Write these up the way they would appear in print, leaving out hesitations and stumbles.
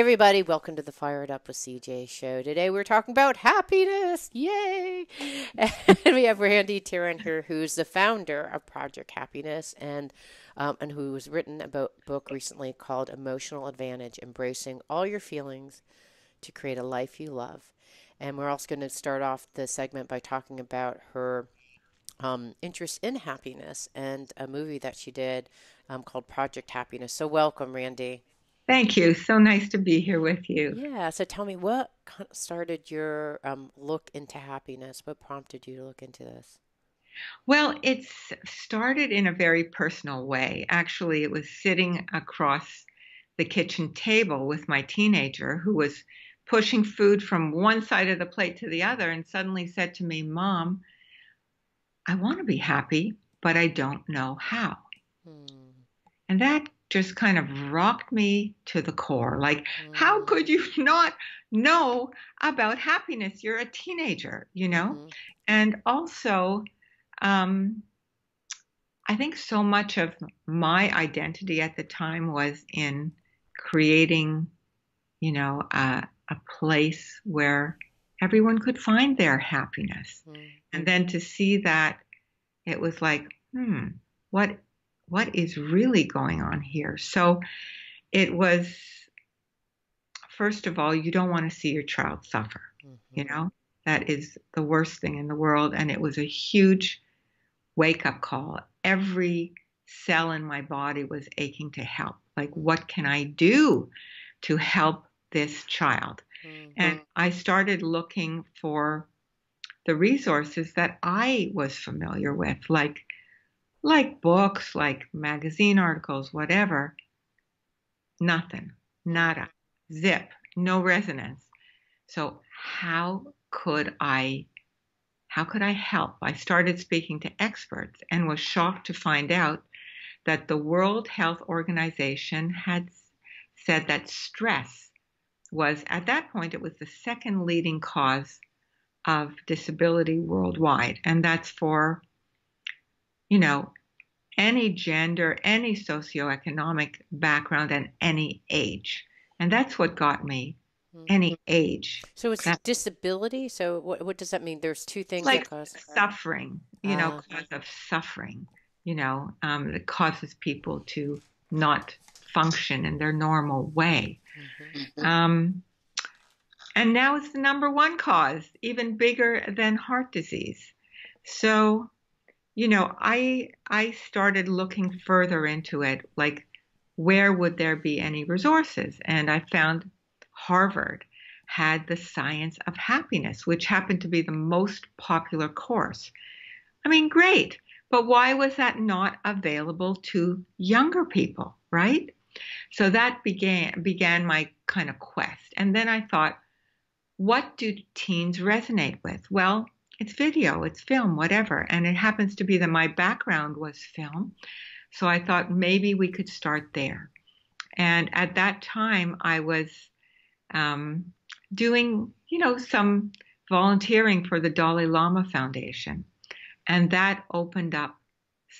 everybody, welcome to the Fire It Up with CJ show. Today we're talking about happiness. Yay! And we have Randy Taran here, who's the founder of Project Happiness and who has written a book recently called Emotional Advantage, Embracing All Your Feelings to Create a Life You Love. And we're also going to start off the segment by talking about her interest in happiness and a movie that she did called Project Happiness. So welcome, Randy. Thank you. So nice to be here with you. Yeah, so tell me what started your look into happiness? What prompted you to look into this? Well, it's started in a very personal way. Actually, it was sitting across the kitchen table with my teenager who was pushing food from one side of the plate to the other and suddenly said to me, Mom, I want to be happy, but I don't know how. Hmm. And that just kind of rocked me to the core. Like, how Mm. could you not know about happiness? You're a teenager, you know? Mm-hmm. And also, um, I think so much of my identity at the time was in creating, a place where everyone could find their happiness. Mm. And then to see that it was like, what what is really going on here? So it was, first of all, you don't want to see your child suffer, you Mm-hmm. know? That is the worst thing in the world. And it was a huge wake up call. Every cell in my body was aching to help. Like, what can I do to help this child? Mm-hmm. And I started looking for the resources that I was familiar with, like books, like magazine articles, whatever. Nothing, nada, zip, no resonance. So how could I help? I started speaking to experts and was shocked to find out that the World Health Organization had said that stress was, at that point, it was the second leading cause of disability worldwide. And that's for, you know, any gender, any socioeconomic background, and any age. And that's what got me, Mm-hmm. any age. So it's That disability. So what does that mean? There's two It's things that like cause. suffering, Uh, cause of suffering, that causes people to not function in their normal way. mm-hmm. Um, and now it's the number one cause, even bigger than heart disease. So, I started looking further into it, like where would there be any resources? And I found Harvard had the science of happiness, which happened to be the most popular course. I mean, great, but why was that not available to younger people, right? So that began my kind of quest. And then I thought, what do teens resonate with? Well, it's video, it's film, whatever. And it happens to be that my background was film. So I thought maybe we could start there. And at that time, I was um, doing, some volunteering for the Dalai Lama Foundation. And that opened up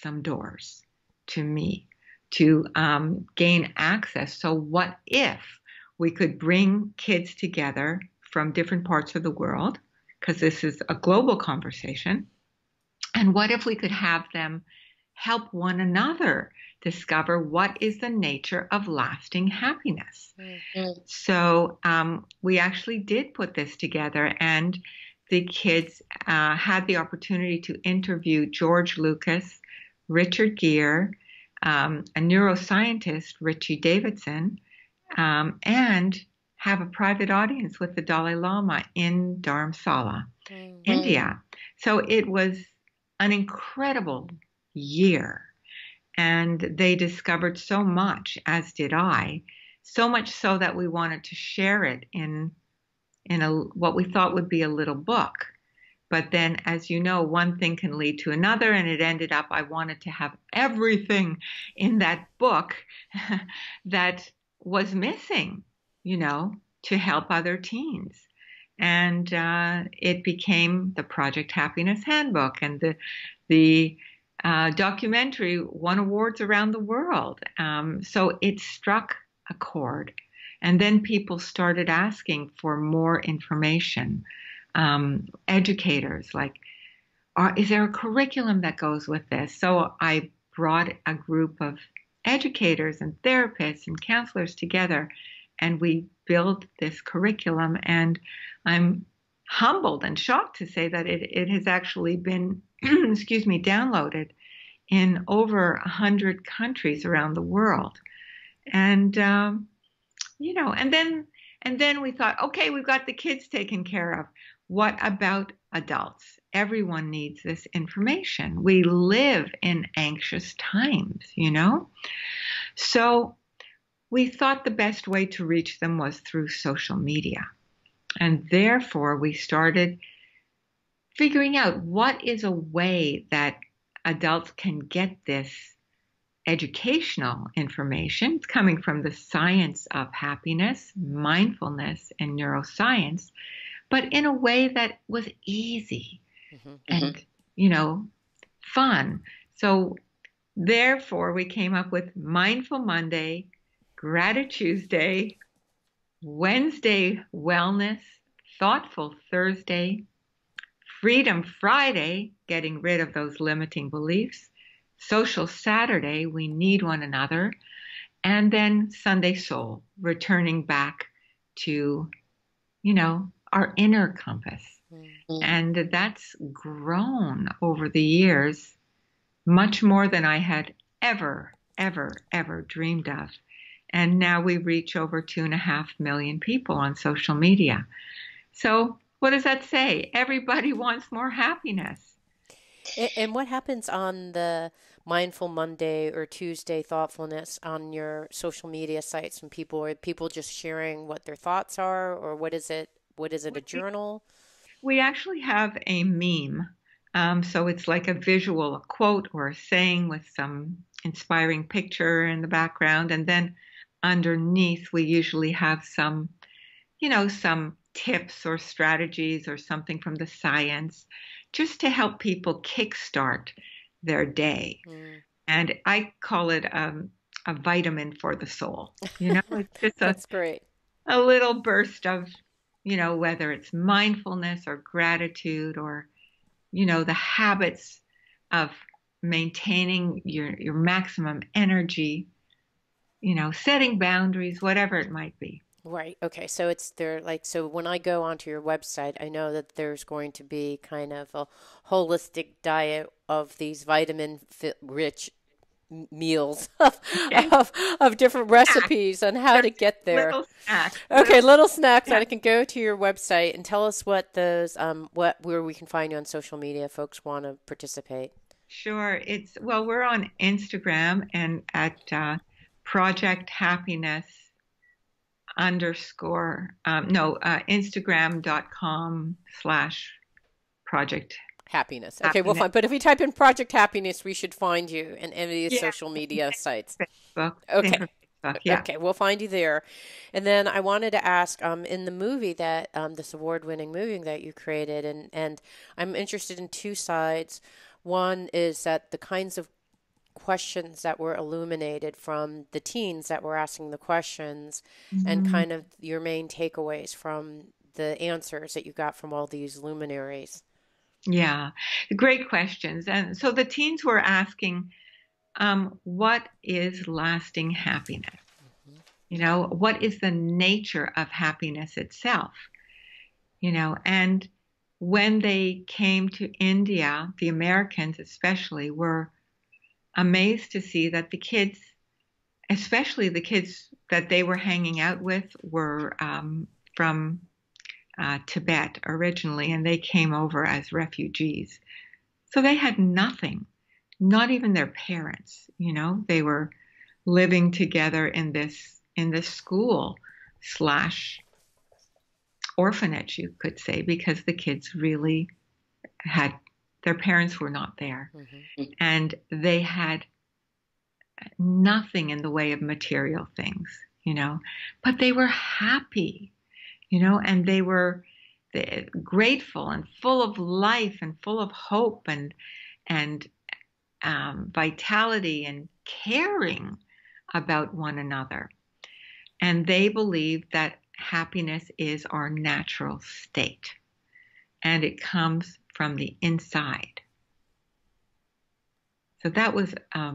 some doors to me to gain access. So, what if we could bring kids together from different parts of the world? Because this is a global conversation. And what if we could have them help one another discover what is the nature of lasting happiness? So we actually did put this together, and the kids had the opportunity to interview George Lucas, Richard Gere, a neuroscientist, Richard Davidson, and have a private audience with the Dalai Lama in Dharamsala, Mm-hmm. India. So it was an incredible year. And they discovered so much, as did I, so much so that we wanted to share it in what we thought would be a little book. But then, as you know, one thing can lead to another, and it ended up I wanted to have everything in that book that was missing, to help other teens. And it became the Project Happiness Handbook, and the documentary won awards around the world. So it struck a chord. And then people started asking for more information. Educators, like, is there a curriculum that goes with this? So I brought a group of educators and therapists and counselors together, and we built this curriculum. And I'm humbled and shocked to say that it has actually been, excuse me, downloaded in over 100 countries around the world. And and then we thought, okay, we've got the kids taken care of. What about adults? Everyone needs this information. We live in anxious times, So we thought the best way to reach them was through social media. And therefore, we started figuring out what is a way that adults can get this educational information. It's coming from the science of happiness, mindfulness, and neuroscience, but in a way that was easy and, fun. So therefore, we came up with Mindful Monday, Gratitude Tuesday, Wednesday Wellness, Thoughtful Thursday, Freedom Friday, getting rid of those limiting beliefs, Social Saturday, we need one another, and then Sunday Soul, returning back to, our inner compass. Mm-hmm. And that's grown over the years much more than I had ever dreamed of. And now we reach over 2.5 million people on social media. So what does that say? Everybody wants more happiness. And what happens on the Mindful Monday or Tuesday thoughtfulness on your social media sites? When are people just sharing what their thoughts are, or what is it? What is it, a journal? We actually have a meme. So it's like a visual, a quote or a saying with some inspiring picture in the background. And then underneath, we usually have some tips or strategies or something from the science, just to help people kickstart their day. And I call it a vitamin for the soul. It's just That's great. A little burst of, whether it's mindfulness or gratitude or, the habits of maintaining your maximum energy, setting boundaries, whatever it might be. Right. Okay. So it's there, so when I go onto your website, I know that there's going to be kind of a holistic diet of these vitamin-rich meals of different recipes on how to get there. Little snacks. Okay, little snacks that I can go to your website and tell us what those where we can find you on social media if folks want to participate. Sure. We're on Instagram and at Project Happiness Instagram.com/Project Happiness. Okay, we'll find. But if we type in Project Happiness, we should find you in any of these social media sites. Facebook. Okay. Facebook, yeah. Okay, we'll find you there. And then I wanted to ask, in the movie that this award-winning movie that you created, and I'm interested in two sides. One is that the kinds of questions that were illuminated from the teens that were asking the questions, and kind of your main takeaways from the answers that you got from all these luminaries. Yeah, great questions. And so the teens were asking, what is lasting happiness? What is the nature of happiness itself? And when they came to India, the Americans especially were amazed to see that the kids, especially the kids that they were hanging out with, were from Tibet originally, and they came over as refugees. So they had nothing, not even their parents. They were living together in this school / orphanage, you could say, because the kids really had, their parents were not there. And they had nothing in the way of material things, but they were happy, and they were grateful and full of life and full of hope and vitality and caring about one another. And they believe that happiness is our natural state and it comes from the inside. So that was a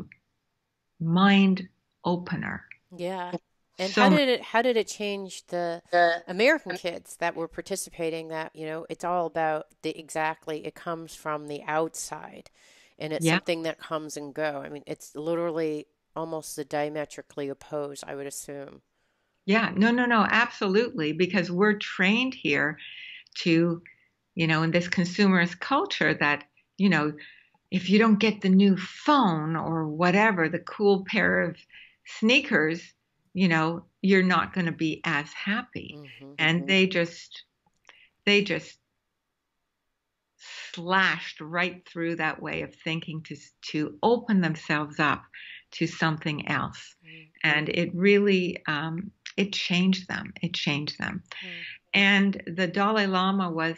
mind opener. Yeah. And So how did it change the American kids that were participating that, it's all about it comes from the outside and it's yeah, something that comes and go. I mean, it's literally almost the diametrically opposed, I would assume. yeah, no, no, no, absolutely, because we're trained here to, in this consumerist culture that, you know, if you don't get the new phone or whatever, the cool pair of sneakers, you're not going to be as happy. Hmm. And they just slashed right through that way of thinking to open themselves up to something else. And it really, it changed them. It changed them. Hmm. And the Dalai Lama was,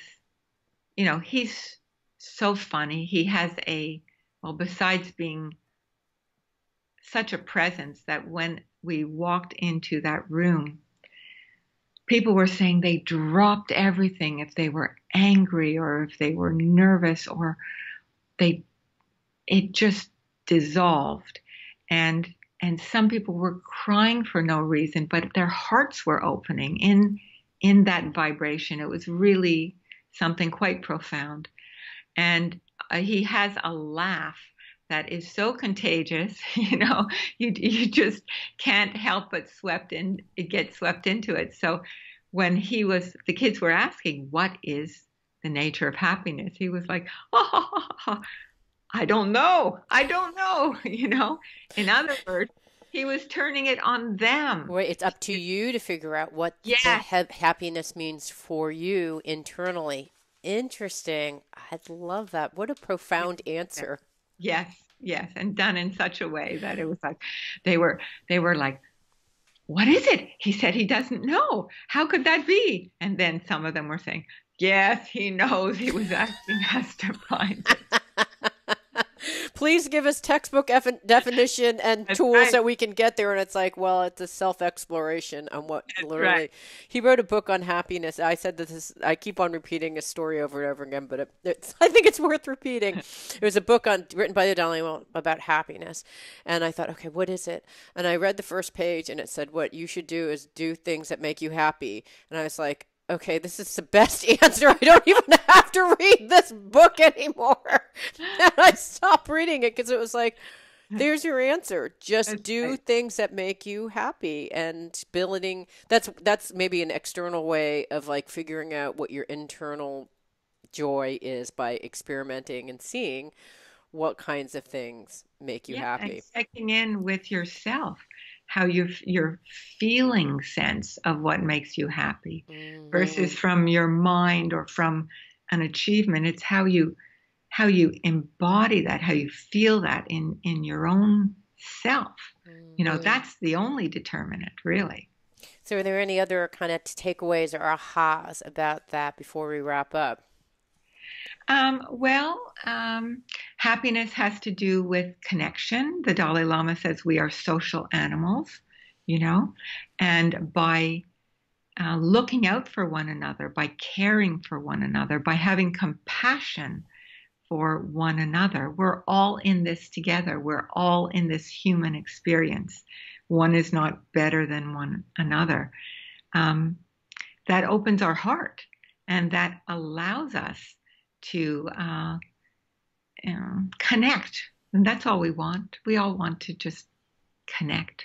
he's so funny. He has well, besides being such a presence that when we walked into that room, people were saying they dropped everything if they were angry or if they were nervous or they it just dissolved. And some people were crying for no reason, but their hearts were opening in that vibration. It was really something quite profound. And he has a laugh that is so contagious, you just can't help but get swept into it. So when the kids were asking, what is the nature of happiness? He was like, oh, I don't know. I don't know, In other words, he was turning it on them. Well, it's up to you to figure out what the Yes, happiness means for you internally. Interesting. I love that. What a profound answer. yes, yes. And done in such a way that it was like they were like, what is it? He said he doesn't know. How could that be? And then some of them were saying, yes, he knows. He was asking us to find it. Please give us textbook definition and That's tools right. that we can get there. And it's like, well, it's a self-exploration on what That's right. literally. He wrote a book on happiness. I said that I keep on repeating a story over and over again, but I think it's worth repeating. It was a book written by the Dalai Lama about happiness. And I thought, okay, what is it? And I read the first page and it said, what you should do is do things that make you happy. And I was like, okay, this is the best answer. I don't even have to read this book anymore. And I stopped reading it because it was like, there's your answer. Just That's do right. things that make you happy and building. That's maybe an external way of like figuring out what your internal joy is by experimenting and seeing what kinds of things make you Yeah, and happy. checking in with yourself, how your feeling sense of what makes you happy Hmm. versus from your mind or from an achievement. It's how you embody that, how you feel that in your own self. Hmm. That's the only determinant, really. So, are there any other kind of takeaways or ahas about that before we wrap up? Well, happiness has to do with connection. The Dalai Lama says we are social animals, you know, and by looking out for one another, by caring for one another, by having compassion for one another, we're all in this together. We're all in this human experience. One is not better than one another. Um, that opens our heart and that allows us to connect. And that's all we want. We all want to just connect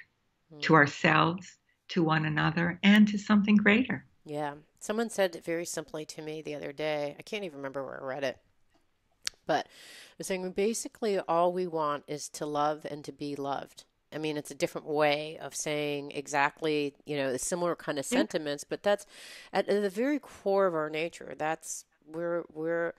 to Hmm. ourselves, to one another, and to something greater. Yeah. Someone said it very simply to me the other day. I can't even remember where I read it, but it was saying basically all we want is to love and to be loved. I mean, it's a different way of saying exactly, the similar kind of Yeah. sentiments, but that's at the very core of our nature. That's we're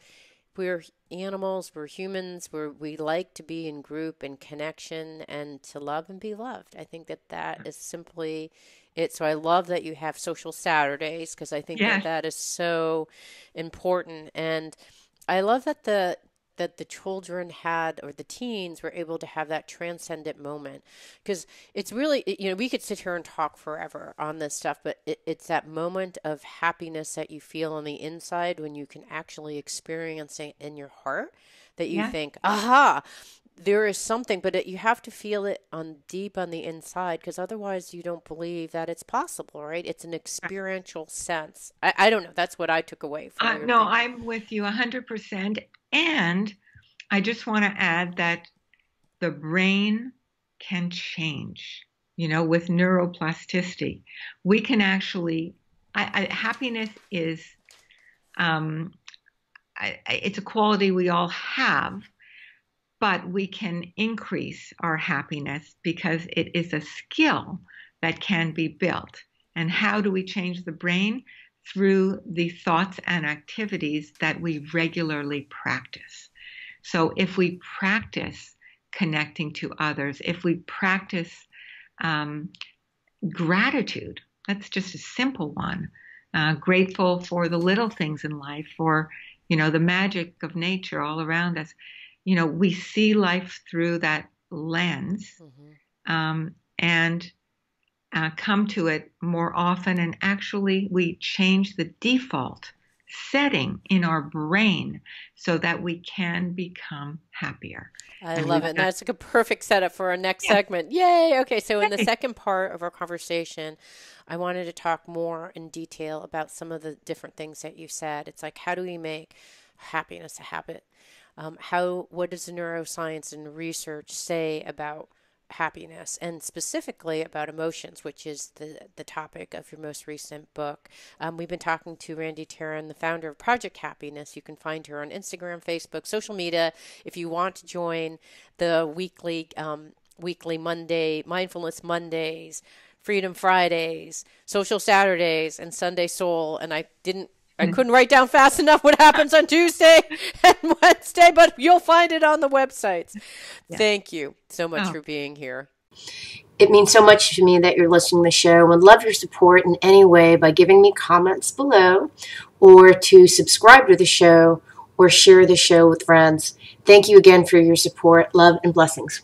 animals, we're humans, we like to be in group and connection and to love and be loved. I think that that is simply it. So I love that you have social Saturdays because I think that Yes. that is so important. And I love that that the children had, or the teens were able to have that transcendent moment. Because it's really, we could sit here and talk forever on this stuff, but it's that moment of happiness that you feel on the inside when you can actually experience it in your heart, that you Yeah. think, aha, there is something, but you have to feel it on deep on the inside, because otherwise you don't believe that it's possible, right? It's an experiential sense. I don't know. That's what I took away from your No, thing. I'm with you 100%. And I just want to add that the brain can change, with neuroplasticity. We can actually, happiness is, it's a quality we all have, but we can increase our happiness because it is a skill that can be built. And how do we change the brain? Through the thoughts and activities that we regularly practice. So if we practice connecting to others, if we practice gratitude, that's just a simple one. Grateful for the little things in life, for, the magic of nature all around us. We see life through that lens, and come to it more often. And actually, we change the default setting in our brain so that we can become happier. I love it. And that's like a perfect setup for our next segment. Yay. Okay. So in the second part of our conversation, I wanted to talk more in detail about some of the different things that you said. It's like, how do we make happiness a habit? What does the neuroscience and research say about happiness, and specifically about emotions, which is the topic of your most recent book? We've been talking to Randy Taran, the founder of Project Happiness. You can find her on Instagram, Facebook, social media. If you want to join the weekly Monday, Mindfulness Mondays, Freedom Fridays, Social Saturdays, and Sunday Soul. And I couldn't write down fast enough what happens on Tuesday and Wednesday, but you'll find it on the websites. Yeah. Thank you so much for being here. It means so much to me that you're listening to the show. I would love your support in any way by giving me comments below, or to subscribe to the show, or share the show with friends. Thank you again for your support. Love and blessings.